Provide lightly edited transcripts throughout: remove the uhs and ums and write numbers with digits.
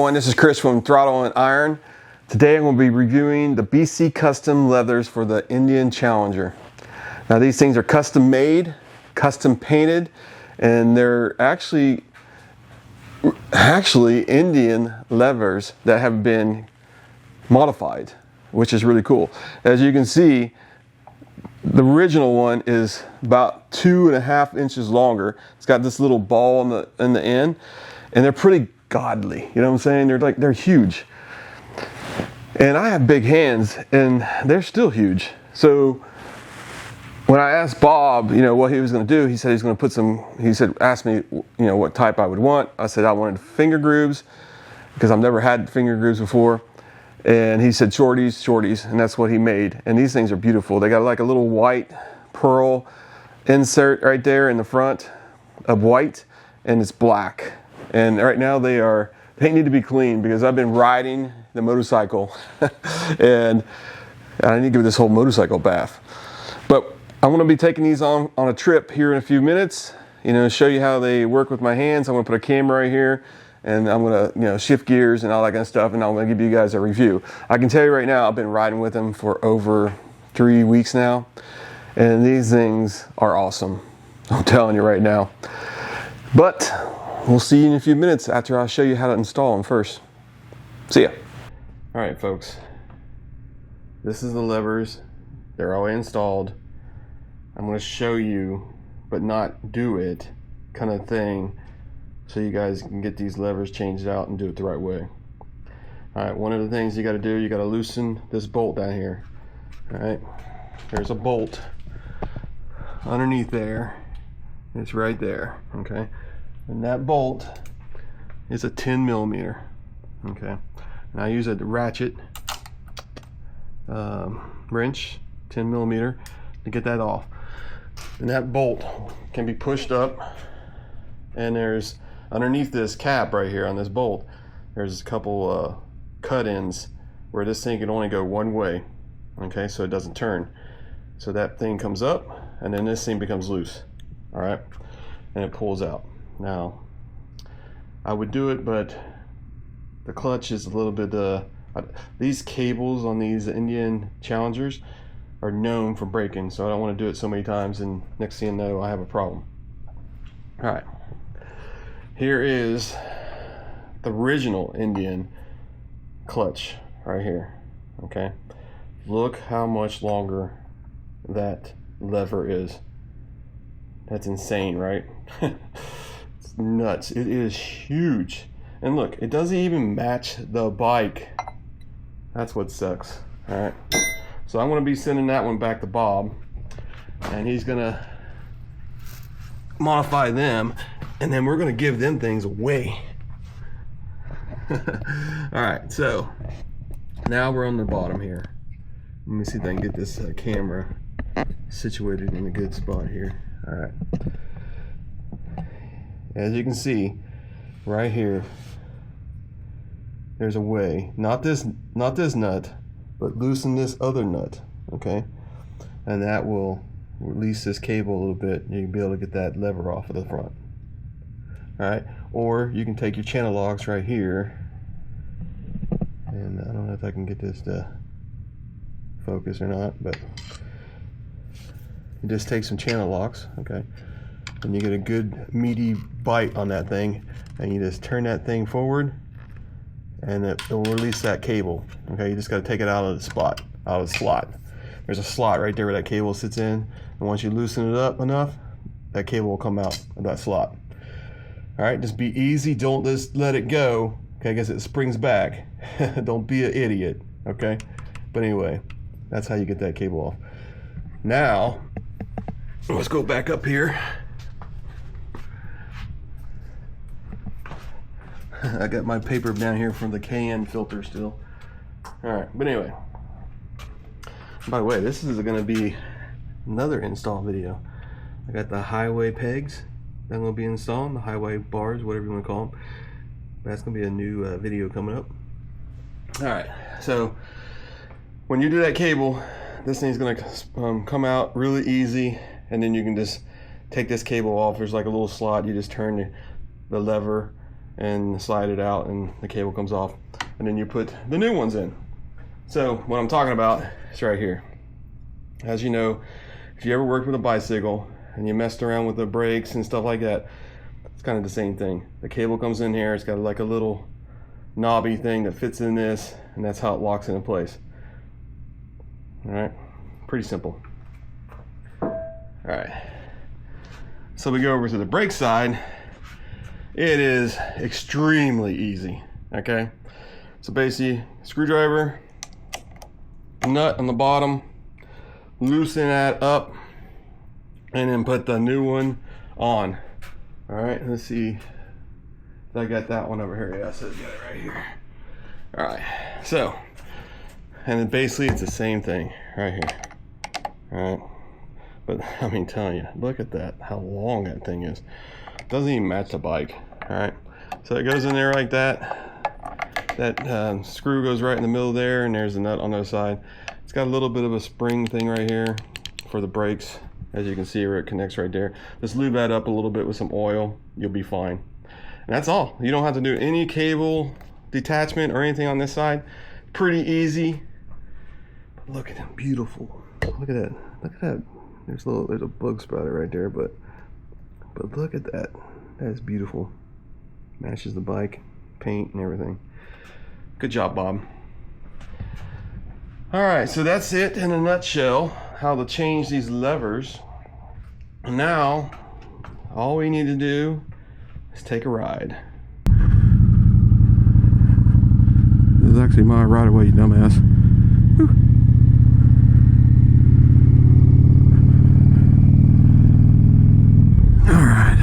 everyone, this is Chris from Throttle and Iron. Today I'm going to be reviewing the BC Custom leathers for the Indian Challenger. Now these things are custom made, custom painted, and they're actually Indian leathers that have been modified, which is really cool. As you can see, the original one is about 2.5 inches longer. It's got this little ball in the end, and they're pretty godly. You know what I'm saying? They're huge. And I have big hands, and they're still huge. So when I asked Bob, what he was going to do, he said he's going to put some. Asked me, what type I would want. I said I wanted finger grooves because I've never had finger grooves before. And he said shorties, and that's what he made. And these things are beautiful. They got like a little white pearl insert right there in the front of white, and it's black. And right now they need to be cleaned because I've been riding the motorcycle and I need to give this whole motorcycle bath. But I'm going to be taking these on a trip here in a few minutes, show you how they work with my hands. I'm going to put a camera right here, and I'm going to shift gears and all that kind of stuff, and I'm going to give you guys a review. I can tell you right now, I've been riding with them for over 3 weeks now, and these things are awesome. I'm telling you right now. But we'll see you in a few minutes after I show you how to install them first. See ya. All right, folks. This is the levers. They're already installed. I'm going to show you, but not do it kind of thing, so you guys can get these levers changed out and do it the right way. All right, one of the things you got to do, you got to loosen this bolt down here. All right, there's a bolt underneath there. It's right there, okay? And that bolt is a 10 millimeter, okay? And I use a ratchet wrench, 10 millimeter, to get that off. And that bolt can be pushed up, and there's underneath this cap right here on this bolt, there's a couple cut-ins where this thing can only go one way, okay, so it doesn't turn. So that thing comes up, and then this thing becomes loose, all right, and it pulls out. Now, I would do it, but the clutch is a little bit, these cables on these Indian Challengers are known for breaking, so I don't want to do it so many times, and next thing you know, I have a problem. All right, here is the original Indian clutch right here, okay? Look how much longer that lever is. That's insane, right? It's nuts. It is huge. And look, it doesn't even match the bike. That's what sucks. All right. So I'm going to be sending that one back to Bob, and he's going to modify them, and then we're going to give them things away. All right. So now we're on the bottom here. Let me see if I can get this camera situated in a good spot here. All right. As you can see, right here, there's a way. Not this nut, but loosen this other nut, okay? And that will release this cable a little bit. You can be able to get that lever off of the front. All right. Or you can take your channel locks right here, and I don't know if I can get this to focus or not, but you just take some channel locks, okay, and you get a good meaty bite on that thing, and you just turn that thing forward, and it will release that cable, okay? You just got to take it out of the slot. There's a slot right there where that cable sits in, and once you loosen it up enough, that cable will come out of that slot. All right, just be easy, don't just let it go, okay, because it springs back. Don't be an idiot, okay? But anyway, that's how you get that cable off. Now, let's go back up here. I got my paper down here from the KN filter still. All right, but anyway. By the way, this is going to be another install video. I got the highway pegs that I'm going to be installing, the highway bars, whatever you want to call them. That's going to be a new video coming up. All right, so when you do that cable, this thing's going to come out really easy, and then you can just take this cable off. There's like a little slot. You just turn the lever, and slide it out and the cable comes off, and then you put the new ones in. So what I'm talking about is right here. As you know, if you ever worked with a bicycle and you messed around with the brakes and stuff like that, it's kind of the same thing. The cable comes in here, it's got like a little knobby thing that fits in this, and that's how it locks into place. All right, pretty simple. All right, so we go over to the brake side. It is extremely easy, okay? So basically, screwdriver, nut on the bottom, loosen that up, and then put the new one on. All right, let's see. I got that one over here. Yeah, so I got it right here. All right, so, and then basically it's the same thing right here. All right, but I mean, telling you, look at that, how long that thing is. Doesn't even match the bike. All right, so it goes in there like that. That screw goes right in the middle there, and there's the nut on the other side. It's got a little bit of a spring thing right here for the brakes, as you can see where it connects right there. Just lube that up a little bit with some oil, you'll be fine. And that's all. You don't have to do any cable detachment or anything on this side. Pretty easy. But look at them, beautiful. Look at that. Look at that. There's a bug spider right there, but look at that. That is beautiful. Matches the bike, paint and everything. Good job, Bob. All right, so that's it in a nutshell, how to change these levers. Now, all we need to do is take a ride. This is actually my right away, you dumbass. Whew. All right.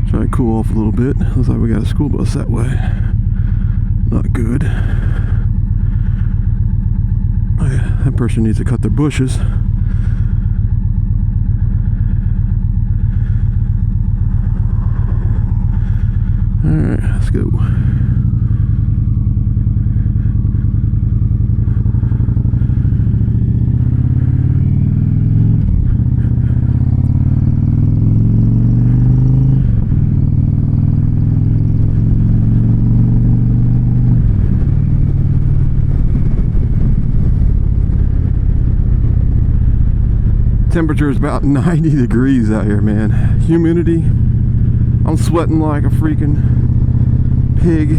Try to cool off a little bit. Looks like we got a school bus that way. Not good. Oh yeah, that person needs to cut their bushes. Alright, let's go. Temperature is about 90 degrees out here, man. Humidity, I'm sweating like a freaking pig.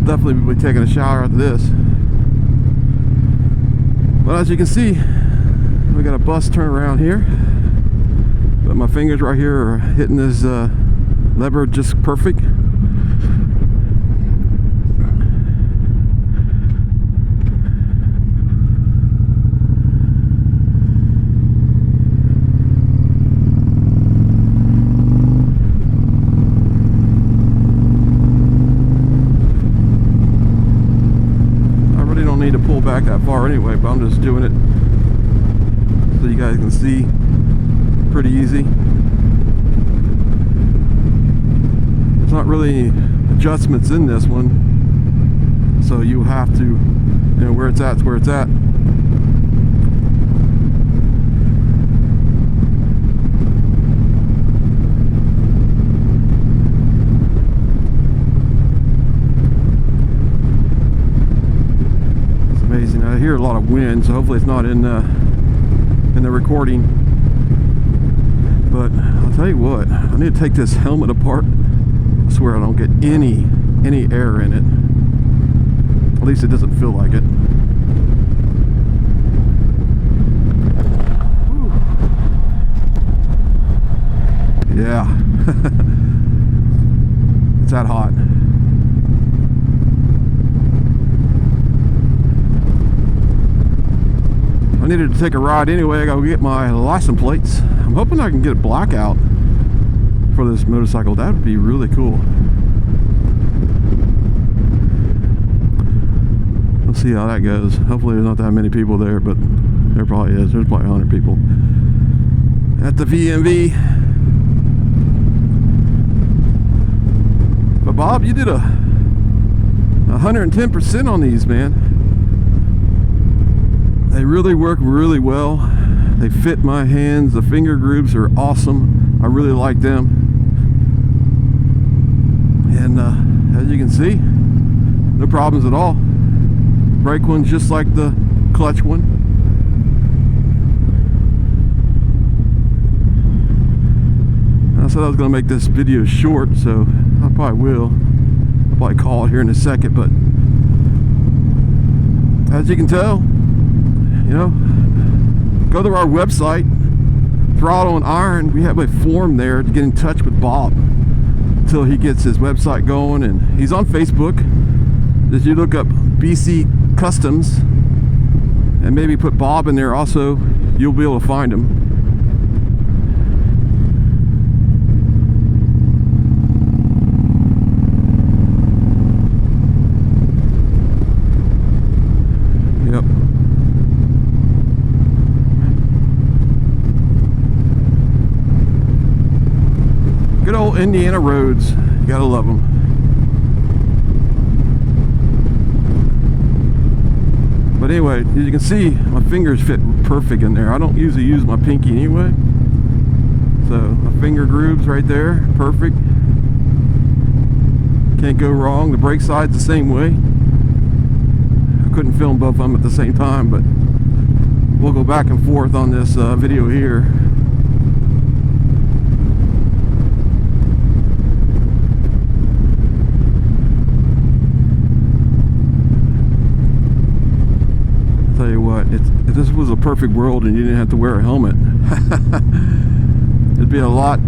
Definitely will be taking a shower after this. But as you can see, we got a bus turn around here. But my fingers right here are hitting this lever just perfect. Back that far anyway, but I'm just doing it so you guys can see. Pretty easy. There's not really adjustments in this one, so you have to, you know, where it's at is where it's at. I hear a lot of wind, so hopefully it's not in the recording. But I'll tell you what, I need to take this helmet apart. I swear I don't get any air in it. At least it doesn't feel like it. Whew. Yeah. It's that hot. I needed to take a ride anyway. I gotta get my license plates. I'm hoping I can get a blackout for this motorcycle. That would be really cool. Let's see how that goes. Hopefully there's not that many people there, but there probably is. There's probably 100 people at the VMV. But Bob, you did 110% on these, man. They really work really well. They fit my hands. The finger grooves are awesome. I really like them. And as you can see, no problems at all. Brake one's just like the clutch one. I said I was going to make this video short, so I probably will. I'll probably call it here in a second, but as you can tell, you know, go to our website, Throttle and Iron. We have a form there to get in touch with Bob until he gets his website going, and he's on Facebook. If you look up BC Customs and maybe put Bob in there also, you'll be able to find him. Yep. Good old Indiana roads. You gotta love them. But anyway, as you can see, my fingers fit perfect in there. I don't usually use my pinky anyway. So my finger grooves right there, perfect. Can't go wrong. The brake side's the same way. I couldn't film both of them at the same time, but we'll go back and forth on this video here. Tell you what, if this was a perfect world and you didn't have to wear a helmet, it'd be a lot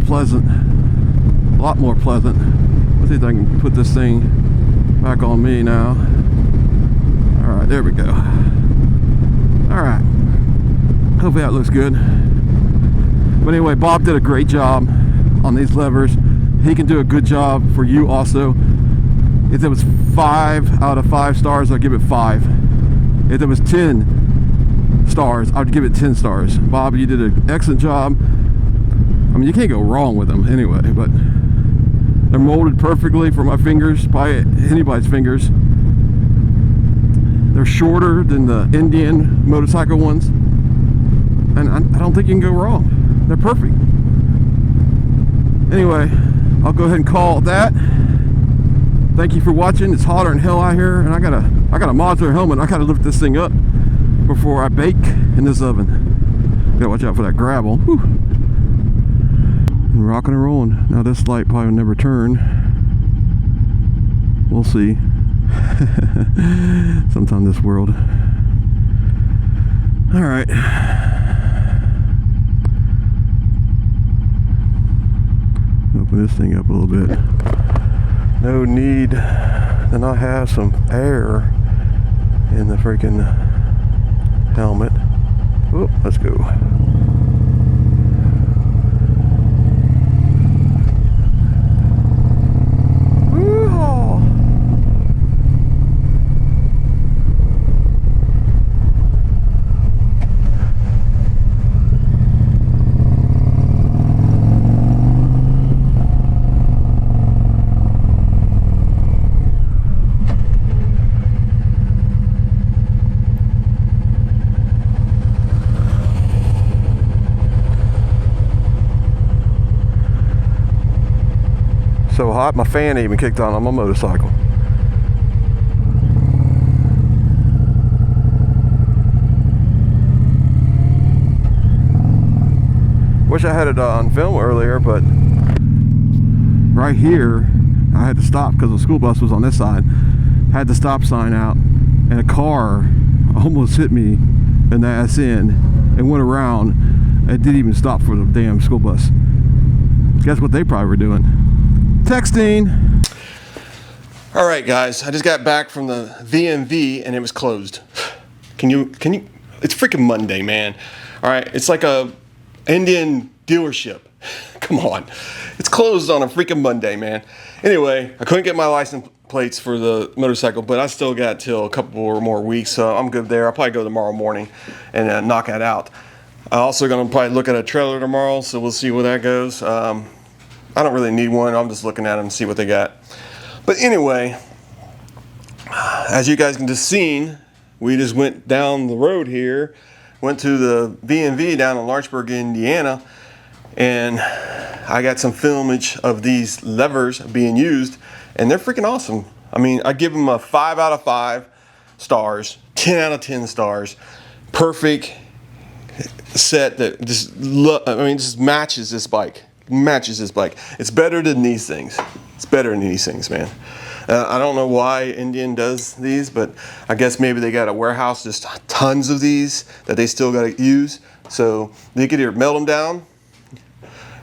more pleasant. Let's see if I can put this thing back on me now. All right, there we go. All right, hopefully that looks good. But anyway, Bob did a great job on these levers. He can do a good job for you also. If it was 5 out of 5 stars, I'd give it 5. If it was 10 stars, I'd give it 10 stars. Bob, you did an excellent job. I mean, you can't go wrong with them anyway, but they're molded perfectly for my fingers, by anybody's fingers. They're shorter than the Indian motorcycle ones, and I don't think you can go wrong. They're perfect. Anyway, I'll go ahead and call it that. Thank you for watching. It's hotter than hell out here, and I got a modular helmet. I gotta lift this thing up before I bake in this oven. Gotta watch out for that gravel. Whew. And rocking and rolling. Now this light probably will never turn. We'll see. Sometime this world. All right. Open this thing up a little bit. No need to not have some air in the freaking helmet. Oh, let's go. Woo-haw. So hot, my fan even kicked on my motorcycle. Wish I had it on film earlier, but right here I had to stop because the school bus was on this side. Had the stop sign out, and a car almost hit me in the ass end and went around and didn't even stop for the damn school bus. Guess what they probably were doing? Texting. All right, guys, I just got back from the VMV and it was closed. Can you, it's freaking Monday, man. All right, it's like a Indian dealership. Come on. It's closed on a freaking Monday, man. Anyway, I couldn't get my license plates for the motorcycle, but I still got till a couple or more weeks, so I'm good there. I'll probably go tomorrow morning and knock that out. I'm also going to probably look at a trailer tomorrow, so we'll see where that goes. I don't really need one. I'm just looking at them and see what they got. But anyway, as you guys can just seen, we just went down the road here, went to the VMV down in Lawrenceburg, Indiana, and I got some filmage of these levers being used, and they're freaking awesome. I mean, I give them a 5 out of 5 stars, 10 out of 10 stars. Perfect set that just matches this bike. Matches this bike. It's better than these things. It's better than these things, man. I don't know why Indian does these, but I guess maybe they got a warehouse, just tons of these that they still got to use. So they could either melt them down,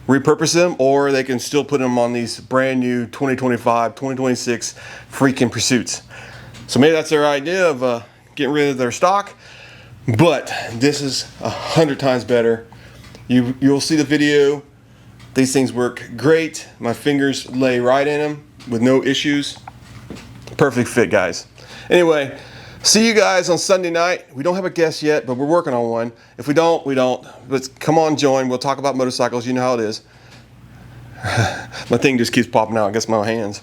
repurpose them, or they can still put them on these brand new 2025, 2026 freaking Pursuits. So maybe that's their idea of getting rid of their stock. But this is 100 times better. You'll see the video. These things work great. My fingers lay right in them with no issues. Perfect fit, guys. Anyway, see you guys on Sunday night. We don't have a guest yet, but we're working on one. If we don't, we don't. But come on, join. We'll talk about motorcycles. You know how it is. My thing just keeps popping out against my hands.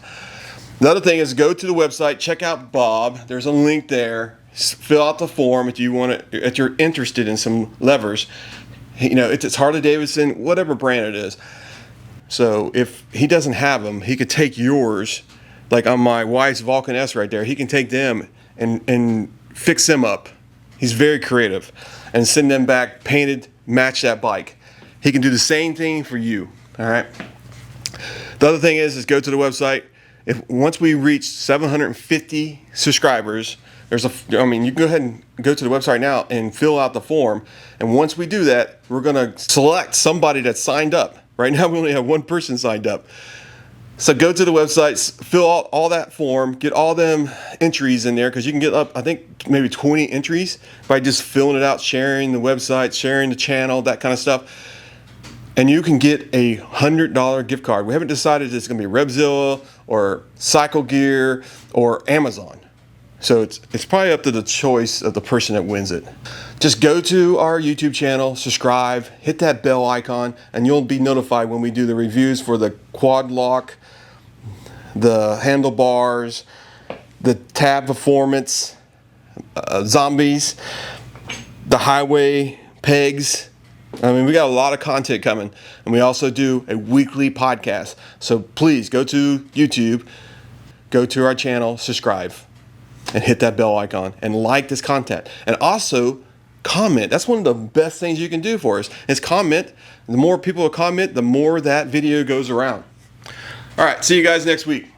The other thing is, go to the website, check out Bob. There's a link there. Fill out the form if you want to, if you're interested in some levers. You know, it's Harley-Davidson, whatever brand it is. So if he doesn't have them, he could take yours. Like on my wife's Vulcan S right there, he can take them and fix them up. He's very creative, and send them back painted, match that bike. He can do the same thing for you. All right. The other thing is go to the website. Once we reach 750 subscribers, you can go ahead and go to the website now and fill out the form. And once we do that, we're gonna select somebody that's signed up. Right now we only have one person signed up. So go to the website, fill out all that form, get all them entries in there, because you can get up, I think, maybe 20 entries by just filling it out, sharing the website, sharing the channel, that kind of stuff. And you can get a $100 gift card. We haven't decided if it's going to be Revzilla or Cycle Gear or Amazon. So it's probably up to the choice of the person that wins it. Just go to our YouTube channel, subscribe, hit that bell icon, and you'll be notified when we do the reviews for the quad lock, the handlebars, the tab performance, zombies, the highway pegs. I mean, we got a lot of content coming, and we also do a weekly podcast. So please go to YouTube, go to our channel, subscribe, and hit that bell icon, and like this content. And also comment. That's one of the best things you can do for us, is comment. The more people comment, the more that video goes around. All right, see you guys next week.